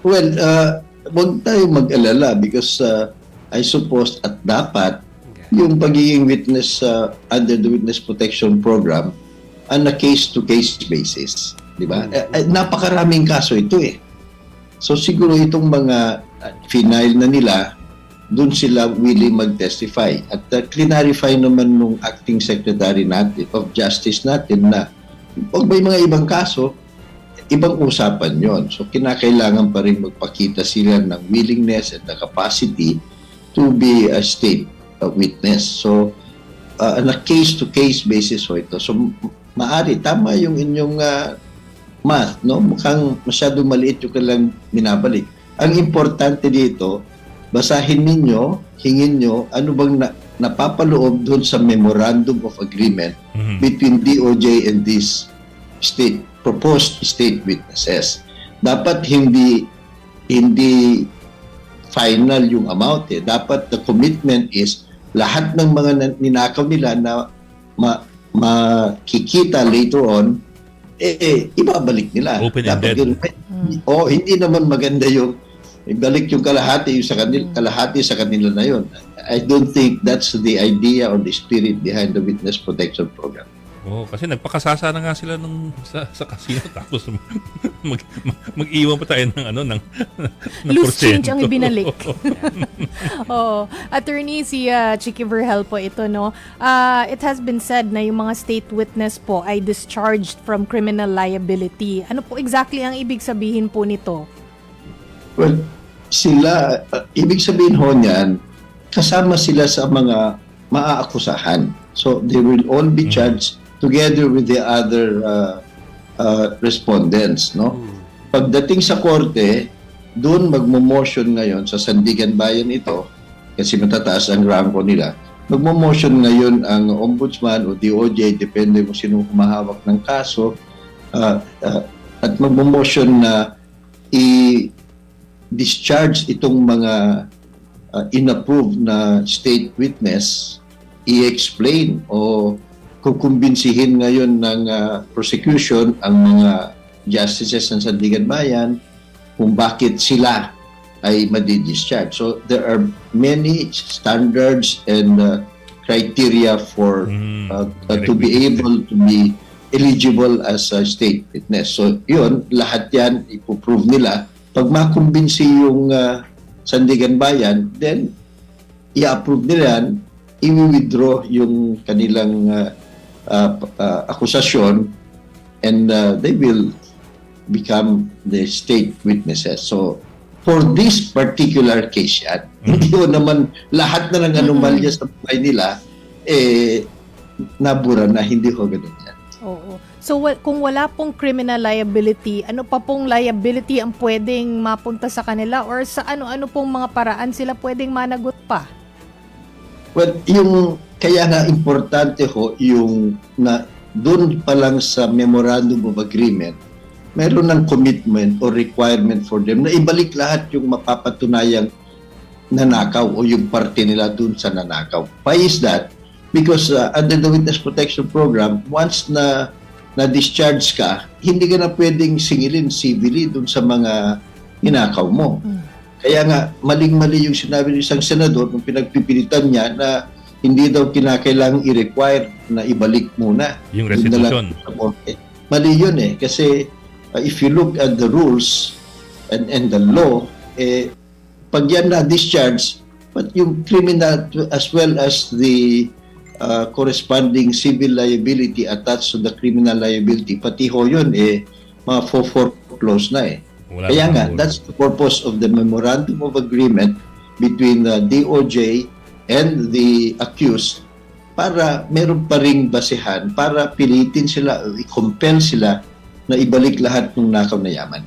Well, huwag tayo mag-alala because I suppose at dapat yung pagiging witness under the Witness Protection Program on a case-to-case basis. Di ba? Napakaraming kaso ito eh. So siguro itong mga final na nila, doon sila willing mag-testify. At clarify naman nung acting secretary natin of justice natin na pag may mga ibang kaso, ibang usapan yon. So kinakailangan pa rin magpakita sila ng willingness and the capacity to be a state witness. So on a case-to-case basis ho ito. So maari, tama yung inyong math, no? Mukhang masyadong maliit yung kailang binabalik. Ang importante dito, basahin ninyo, hingin nyo, ano bang napapaloob doon sa Memorandum of Agreement between DOJ and these proposed state witnesses. Dapat hindi final yung amount eh. Dapat the commitment is lahat ng mga ninakaw nila na makikita later on, ibabalik nila. Open-ended. Hindi naman maganda yung ibalik yung kalahati sa kanila na yun. I don't think that's the idea or the spirit behind the Witness Protection Program. Kasi nagpakasasa na nga sila sa casino tapos mag-iwan pa tayo ng loose porsyento. change ang ibinalik. Attorney, si Chicky Vergel po ito, no? It has been said na yung mga state witness po ay discharged from criminal liability. Ano po exactly ang ibig sabihin po nito? Well, sila, ibig sabihin ho niyan, kasama sila sa mga maaakusahan. So, they will all be charged together with the other respondents, no? Pagdating sa korte, doon magmo-motion ngayon sa Sandigan Bayan ito, kasi matataas ang rango nila, magmo-motion ngayon ang ombudsman o DOJ, depende kung sino humahawak ng kaso, at magmo-motion na i-discharge itong mga inapprove na state witness, i-explain o kukumbinsihin ngayon ng prosecution ang mga justices ng Sandigan Bayan kung bakit sila ay madi-discharge. So there are many standards and criteria for to be able to be eligible as a state witness. So yun, lahat yan ipoprove nila. Pag makumbinsi yung Sandigan Bayan, then i-approve nila yan, i-withdraw yung kanilang akusasyon and they will become the state witnesses. So, for this particular case yan, hindi ko naman lahat na ng anomalya sa buhay nila, nabura na, hindi ko ganun yan. Oo. So, kung wala pong criminal liability, ano pa pong liability ang pwedeng mapunta sa kanila or sa ano-ano pong mga paraan sila pwedeng managot pa? Well, kaya nga importante ho yung na doon pa lang sa Memorandum of Agreement, meron ng commitment or requirement for them na ibalik lahat yung mapapatunayang nanakaw o yung parte nila doon sa nanakaw. Why is that? Because under the Witness Protection Program, once na-discharge ka, hindi ka na pwedeng singilin civilly doon sa mga ninakaw mo. Kaya nga, maling-mali yung sinabi ng isang senador nung pinagpipilitan niya na hindi daw kinakailangang i-require na ibalik muna. Yung restitution. Mali yun eh. Kasi if you look at the rules and the law, pag yan na-discharge, but yung criminal as well as the corresponding civil liability attached to the criminal liability, pati ho yun mga foreclose na eh. Kaya nga, that's the purpose of the Memorandum of Agreement between the DOJ and the accused para meron pa ring basehan para pilitin sila o i-compel sila na ibalik lahat ng nakaw na yaman.